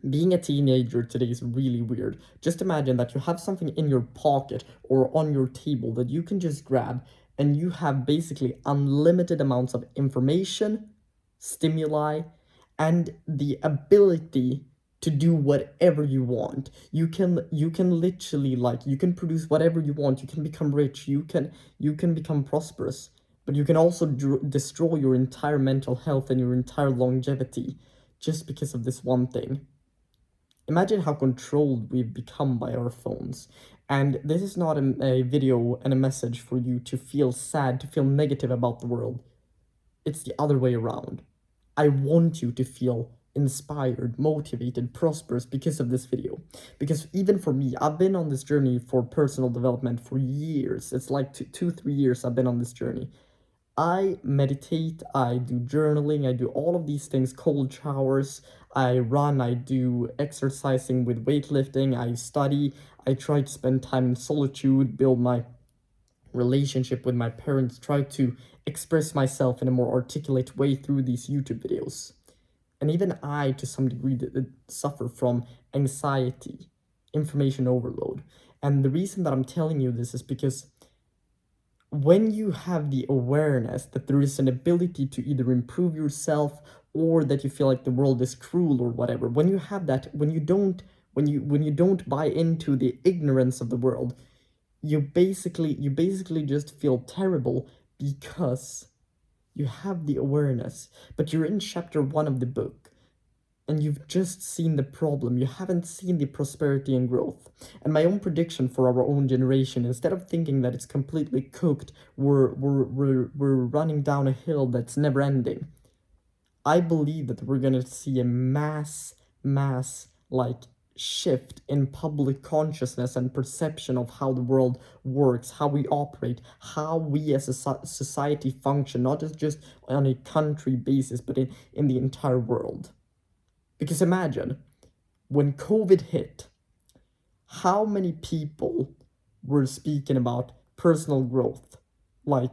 Being a teenager today is really weird. Just imagine that you have something in your pocket or on your table that you can just grab, and you have basically unlimited amounts of information, stimuli, and the ability to do whatever you want. You can literally, like, you can produce whatever you want. You can become rich, you can become prosperous, but you can also destroy your entire mental health and your entire longevity just because of this one thing. Imagine how controlled we've become by our phones. And this is not a video and a message for you to feel sad, to feel negative about the world. It's the other way around. I want you to feel inspired, motivated, prosperous because of this video. Because even for me, I've been on this journey for personal development for years. It's like 3 years I've been on this journey. I meditate, I do journaling, I do all of these things, cold showers, I run, I do exercising with weightlifting, I study, I try to spend time in solitude, build my relationship with my parents, try to express myself in a more articulate way through these YouTube videos. And even I, to some degree, suffer from anxiety, information overload. And the reason that I'm telling you this is because when you have the awareness that there is an ability to either improve yourself, or that you feel like the world is cruel or whatever, when you have that, when you don't buy into the ignorance of the world, you basically just feel terrible because you have the awareness, but you're in chapter 1 of the book and you've just seen the problem. You haven't seen the prosperity and growth. And my own prediction for our own generation, instead of thinking that it's completely cooked, we're running down a hill that's never ending. I believe that we're gonna see a mass like shift in public consciousness and perception of how the world works, how we operate, how we as a society function, not just on a country basis, but in the entire world. Because imagine, when COVID hit, how many people were speaking about personal growth, like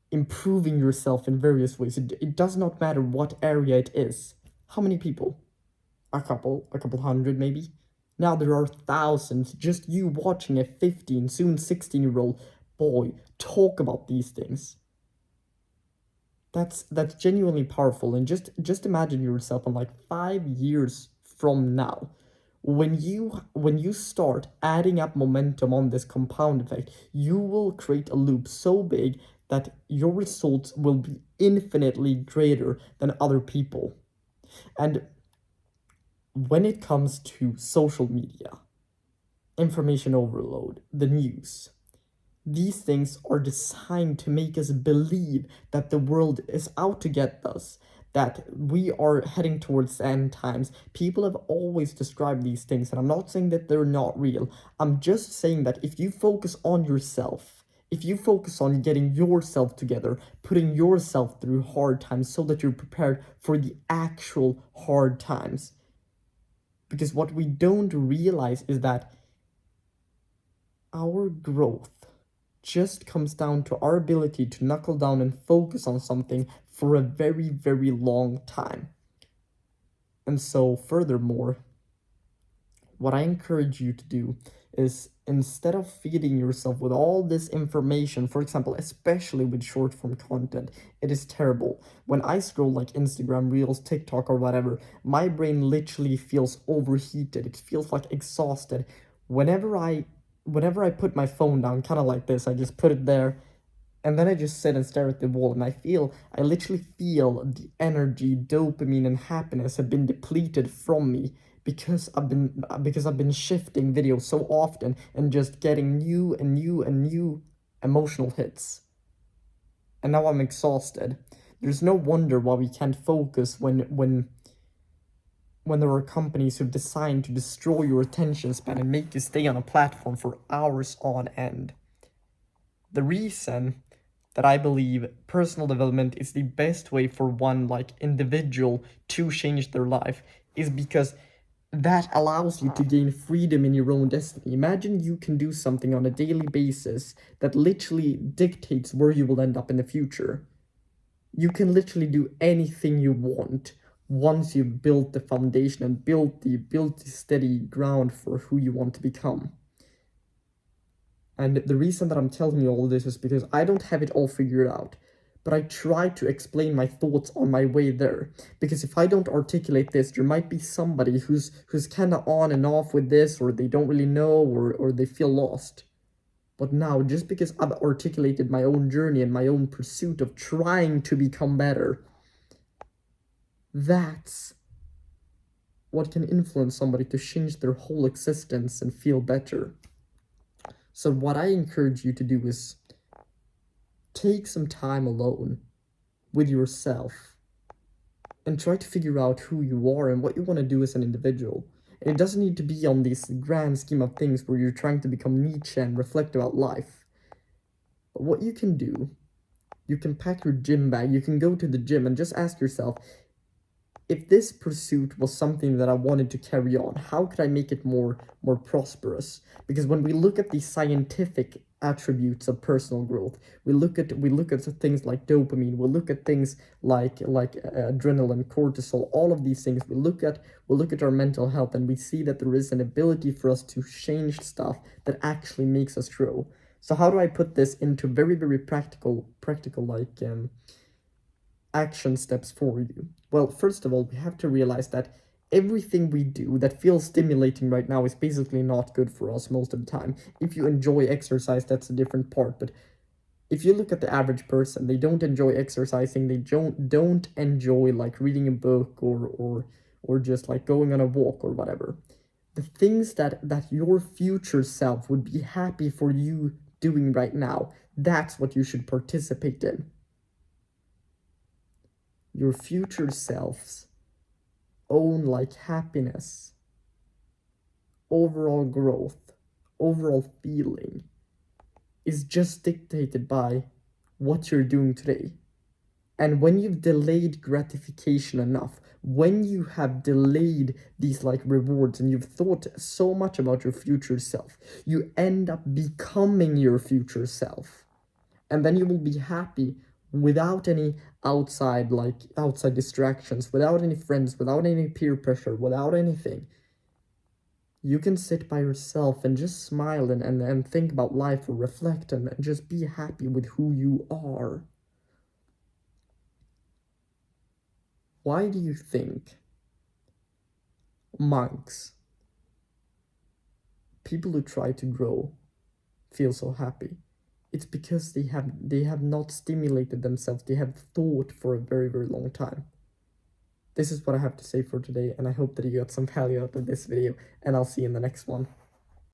improving yourself in various ways. It does not matter what area it is. How many people? A couple hundred maybe. Now there are thousands, just you watching a 15, soon 16-year-old boy talk about these things. That's genuinely powerful. And just imagine yourself on like 5 years from now, when you start adding up momentum on this compound effect, you will create a loop so big that your results will be infinitely greater than other people. And when it comes to social media, information overload, the news, these things are designed to make us believe that the world is out to get us, that we are heading towards the end times. People have always described these things, and I'm not saying that they're not real. I'm just saying that if you focus on yourself, if you focus on getting yourself together, putting yourself through hard times so that you're prepared for the actual hard times. Because what we don't realize is that our growth just comes down to our ability to knuckle down and focus on something for a very, very long time. And so, furthermore, what I encourage you to do is, instead of feeding yourself with all this information, for example, especially with short form content, it is terrible. When I scroll like Instagram Reels, TikTok, or whatever, my brain literally feels overheated. It feels like exhausted. Whenever I put my phone down, kind of like this, I just put it there, and then I just sit and stare at the wall, and I literally feel the energy, dopamine, and happiness have been depleted from me because I've been shifting videos so often and just getting new and new and new emotional hits. And now I'm exhausted. There's no wonder why we can't focus when there are companies who've designed to destroy your attention span and make you stay on a platform for hours on end. The reason that I believe personal development is the best way for one like individual to change their life is because that allows you to gain freedom in your own destiny. Imagine you can do something on a daily basis that literally dictates where you will end up in the future. You can literally do anything you want once you've built the foundation and built the steady ground for who you want to become. And the reason that I'm telling you all this is because I don't have it all figured out, but I try to explain my thoughts on my way there. Because if I don't articulate this, there might be somebody who's kind of on and off with this, or they don't really know, or they feel lost. But now, just because I've articulated my own journey and my own pursuit of trying to become better, that's what can influence somebody to change their whole existence and feel better. So what I encourage you to do is take some time alone with yourself and try to figure out who you are and what you want to do as an individual. And it doesn't need to be on this grand scheme of things where you're trying to become Nietzsche and reflect about life. But what you can do, you can pack your gym bag, you can go to the gym and just ask yourself, if this pursuit was something that I wanted to carry on, how could I make it more prosperous? Because when we look at the scientific attributes of personal growth, we look at things like dopamine, we look at things like adrenaline, cortisol, all of these things. We look at our mental health, and we see that there is an ability for us to change stuff that actually makes us grow. So how do I put this into very, very practical like action steps for you? Well, first of all, we have to realize that everything we do that feels stimulating right now is basically not good for us most of the time. If you enjoy exercise, that's a different part, but if you look at the average person, they don't enjoy exercising, they don't enjoy like reading a book or just like going on a walk or whatever. The things that your future self would be happy for you doing right now, that's what you should participate in. Your future selves own like happiness, overall growth, overall feeling is just dictated by what you're doing today. And when you've delayed gratification enough, when you have delayed these like rewards and you've thought so much about your future self, you end up becoming your future self. And then you will be happy without any outside distractions, without any friends, without any peer pressure, without anything. You can sit by yourself and just smile and think about life or reflect and just be happy with who you are. Why do you think monks, people who try to grow, feel so happy? It's because they have not stimulated themselves. They have thought for a very, very long time. This is what I have to say for today, and I hope that you got some value out of this video, and I'll see you in the next one.